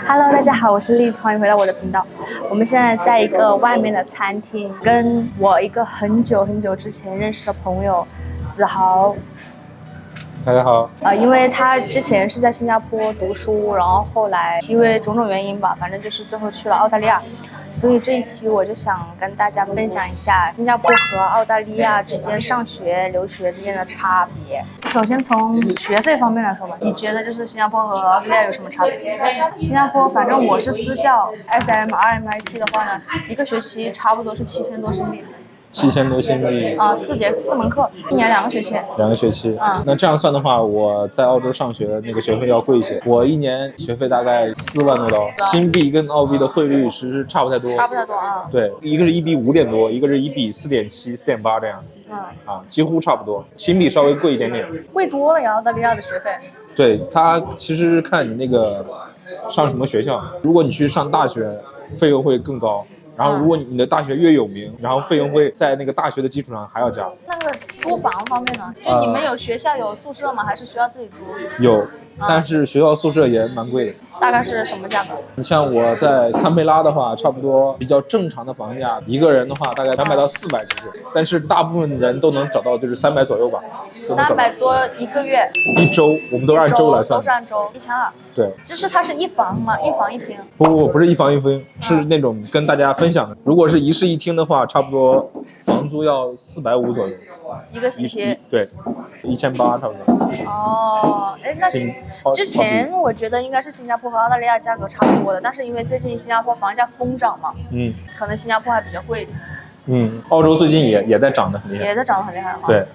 Hello， 大家好，我是丽子，欢迎回到我的频道。我们现在在一个外面的餐厅，跟我一个很久之前认识的朋友子豪。大家好。因为他之前是在新加坡读书，然后后来因为种种原因吧，反正就是最后去了澳大利亚。所以这一期我就想跟大家分享一下新加坡和澳大利亚之间上学、留学之间的差别。首先从学费方面来说吧，你觉得就是新加坡和澳大利亚有什么差别？新加坡反正我是私校 SM、RMIT 的话呢，一个学期差不多是7000多新币。7000多新币4门课，一年2个学期。2个学期。那这样算的话，我在澳洲上学那个学费要贵一些。我一年学费大概4万多刀，新币跟澳币的汇率其实差不太多。啊。对，一个是1比5点多，一个是1比4.7、4.8这样。几乎差不多。新币稍微贵一点点。贵多了呀，澳大利亚的学费。对，它其实看你那个上什么学校，如果你去上大学，费用会更高。然后，如果你的大学越有名，然后费用会在那个大学的基础上还要加。那个租房方面呢？就你们有学校有宿舍吗？还是需要自己租？有，但是学校宿舍也蛮贵的。大概是什么价格？你像我在堪培拉的话，差不多比较正常的房价，一个人的话大概200到400，其实，但是大部分人都能找到就是300左右吧。300多一个月？一周，我们都按周来算。都是按周，1200。对，就是它是一房吗？一房一厅？不是一房一厅，是那种跟大家分享的。如果是一室一厅的话，差不多房租要450左右。一个星期？对，1800差不多。那之前我觉得应该是新加坡和澳大利亚价格差不多的，但是因为最近新加坡房价疯涨嘛，可能新加坡还比较贵一点。澳洲最近也在涨得很厉害。也在涨得很厉害。对。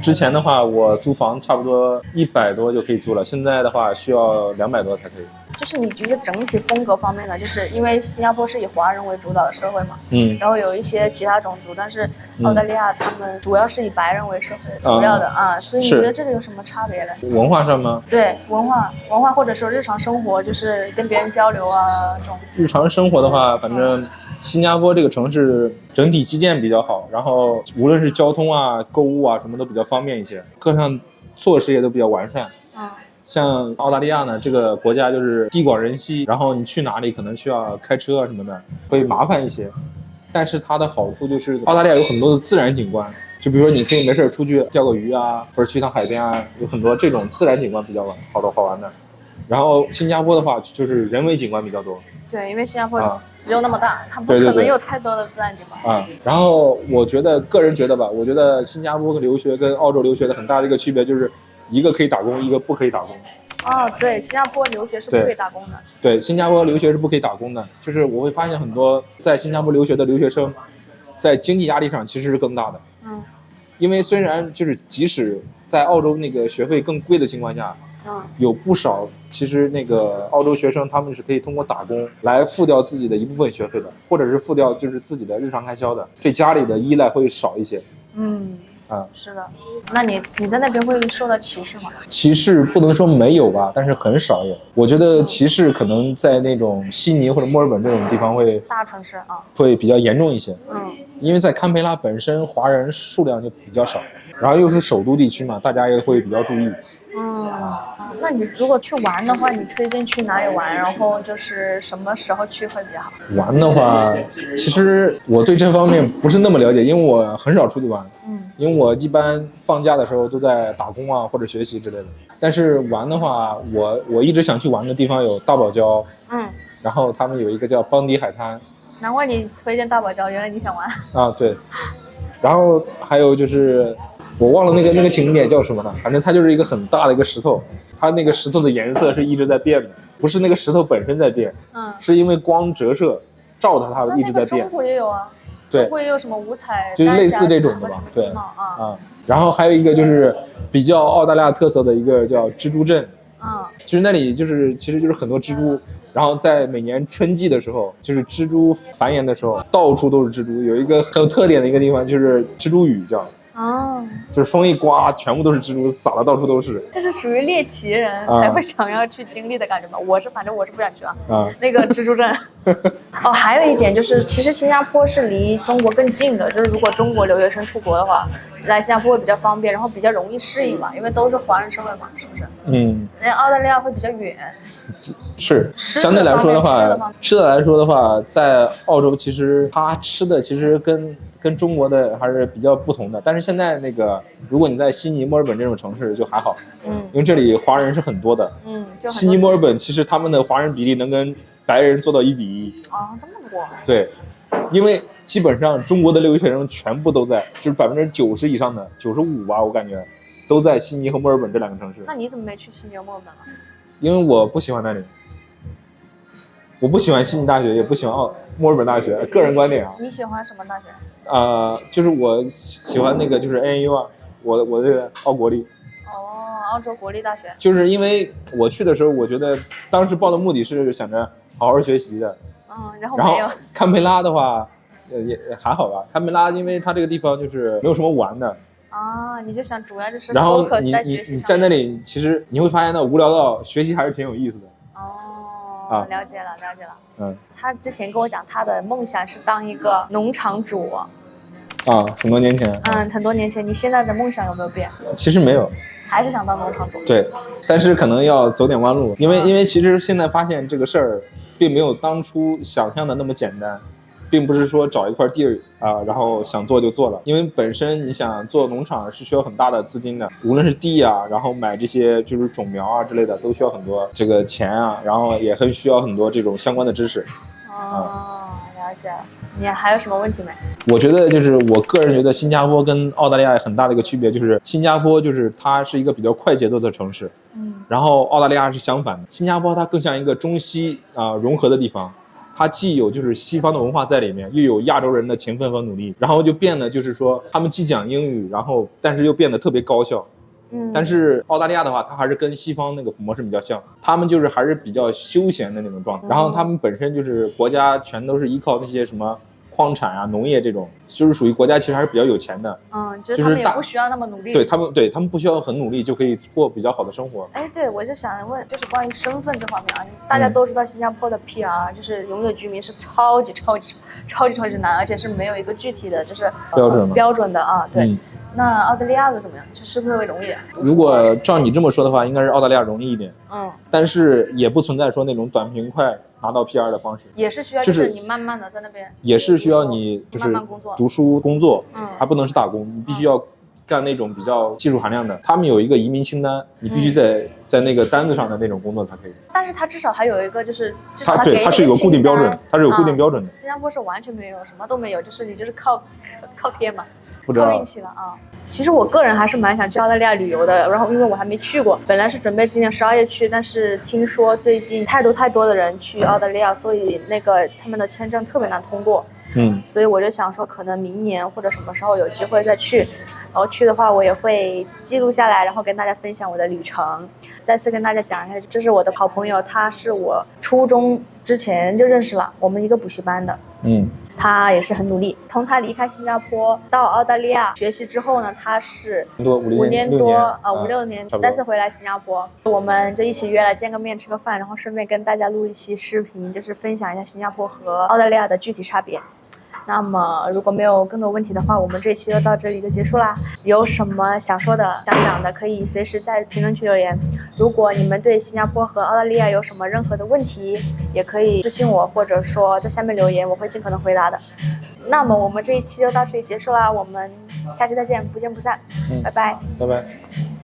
之前的话，我租房差不多100多就可以租了，现在的话需要200多才可以。就是你觉得整体风格方面呢，就是因为新加坡是以华人为主导的社会嘛，然后有一些其他种族，但是澳大利亚他们主要是以白人为社会主要的所以你觉得这个有什么差别呢？文化上吗？对，文化或者说日常生活，就是跟别人交流啊这种。日常生活的话，反正新加坡这个城市整体基建比较好，然后无论是交通啊、购物啊什么都比较方便一些，各项措施也都比较完善。像澳大利亚呢，这个国家就是地广人稀，然后你去哪里可能需要开车啊什么的，会麻烦一些。但是它的好处就是澳大利亚有很多的自然景观，就比如说你可以没事出去钓个鱼啊，或者去趟海边啊，有很多这种自然景观比较好玩的。然后新加坡的话就是人为景观比较多。对，因为新加坡只有那么大，它不可能有太多的自然景观。然后个人觉得吧，我觉得新加坡留学跟澳洲留学的很大的一个区别就是，一个可以打工，一个不可以打工。对，新加坡留学是不可以打工的。对，新加坡留学是不可以打工的，就是我会发现很多在新加坡留学的留学生，在经济压力上其实是更大的。因为虽然就是即使在澳洲那个学费更贵的情况下。有不少其实那个澳洲学生他们是可以通过打工来付掉自己的一部分学费的，或者是付掉就是自己的日常开销的，对家里的依赖会少一些。是的。那你在那边会受到歧视吗？歧视不能说没有吧，但是很少有。我觉得歧视可能在那种悉尼或者墨尔本这种地方会大城市会比较严重一些。因为在堪培拉本身华人数量就比较少，然后又是首都地区嘛，大家也会比较注意。那你如果去玩的话，你推荐去哪里玩？然后就是什么时候去会比较好？玩的话，其实我对这方面不是那么了解，因为我很少出去玩。因为我一般放假的时候都在打工啊或者学习之类的。但是玩的话，我一直想去玩的地方有大堡礁，然后他们有一个叫邦迪海滩。难怪你推荐大堡礁，原来你想玩对。然后还有就是。我忘了那个景点叫什么了，反正它就是一个很大的一个石头，它那个石头的颜色是一直在变的，不是那个石头本身在变，是因为光折射照它一直在变。中国也有啊，对，中国也有什么五彩，就是类似这种的吧，对然后还有一个就是比较澳大利亚特色的一个叫蜘蛛镇，其实那里其实就是很多蜘蛛。然后在每年春季的时候，就是蜘蛛繁衍的时候，到处都是蜘蛛。有一个很有特点的一个地方就是蜘蛛屿叫。哦，就是风一刮，全部都是蜘蛛，撒的到处都是。这是属于猎奇人才会想要去经历的感觉吧？反正我是不想去啊。那个蜘蛛症。哦，还有一点就是，其实新加坡是离中国更近的，就是如果中国留学生出国的话，来新加坡会比较方便，然后比较容易适应嘛，因为都是华人社会嘛，是不是？那澳大利亚会比较远。是，相对来说的话，吃的来说的话，在澳洲其实它吃的其实跟中国的还是比较不同的。但是现在那个，如果你在悉尼、墨尔本这种城市就还好，因为这里华人是很多的。悉尼、墨尔本其实他们的华人比例能跟白人做到1比1。啊，这么多？对，因为基本上中国的留学生全部都在，就是90%以上的95%吧，我感觉都在悉尼和墨尔本这2个城市。那你怎么没去悉尼和墨尔本了？因为我不喜欢那里，我不喜欢悉尼大学，也不喜欢墨尔本大学，个人观点啊。你喜欢什么大学？就是我喜欢那个就是 ANU 啊，我这个澳国立。哦，澳洲国立大学。就是因为我去的时候，我觉得当时报的目的是想着好好学习的。然后没有。堪培拉的话，也还好吧。堪培拉因为它这个地方就是没有什么玩的。你就想主要就是，然后你在那里，其实你会发现到无聊到学习还是挺有意思的。了解了。他之前跟我讲，他的梦想是当一个农场主。很多年前。很多年前。你现在的梦想有没有变？其实没有，还是想当农场主。对，但是可能要走点弯路，因为其实现在发现这个事儿，并没有当初想象的那么简单。并不是说找一块地然后想做就做了，因为本身你想做农场是需要很大的资金的，无论是地然后买这些就是种苗之类的，都需要很多这个钱然后也很需要很多这种相关的知识。了解了。你还有什么问题没？我觉得就是我个人觉得新加坡跟澳大利亚很大的一个区别就是新加坡就是它是一个比较快节奏的城市，然后澳大利亚是相反的，新加坡它更像一个中西融合的地方。它既有就是西方的文化在里面，又有亚洲人的勤奋和努力，然后就变得就是说他们既讲英语，然后但是又变得特别高效。但是澳大利亚的话，它还是跟西方那个模式比较像，他们就是还是比较休闲的那种状态。然后他们本身就是国家全都是依靠那些什么矿产农业这种，就是属于国家其实还是比较有钱的。就是他们也不需要那么努力。对他们不需要很努力就可以过比较好的生活。对，我就想问，就是关于身份这方面大家都知道新加坡的 PR 就是永久居民是超级难，而且是没有一个具体的就是标准的对。那澳大利亚的怎么样？是不是会容易？如果照你这么说的话，应该是澳大利亚容易一点。但是也不存在说那种短平快拿到 PR 的方式，也是需要就是你慢慢的在那边，也是需要你就是慢慢读书工作，还不能是打工，你必须要干那种比较技术含量的。他们有一个移民清单，你必须在那个单子上的那种工作才可以。但是它至少还有一个就是它是有固定标准，它是有固定标准的。新加坡是完全没有，什么都没有，就是你就是靠天嘛，不知道靠运气了其实我个人还是蛮想去澳大利亚旅游的，然后因为我还没去过，本来是准备今年12月去，但是听说最近太多的人去澳大利亚，所以那个他们的签证特别难通过。所以我就想说，可能明年或者什么时候有机会再去，然后去的话我也会记录下来，然后跟大家分享我的旅程。再次跟大家讲一下，这是我的好朋友，他是我初中之前就认识了，我们一个补习班的。他也是很努力。从他离开新加坡到澳大利亚学习之后呢，他是5年多5、6年再次回来新加坡，我们就一起约了见个面吃个饭，然后顺便跟大家录一期视频，就是分享一下新加坡和澳大利亚的具体差别。那么如果没有更多问题的话，我们这期就到这里就结束啦。有什么想说的想讲的可以随时在评论区留言。如果你们对新加坡和澳大利亚有什么任何的问题，也可以私信我，或者说在下面留言，我会尽可能回答的。那么我们这一期就到这里结束啦，我们下期再见，不见不散。拜拜。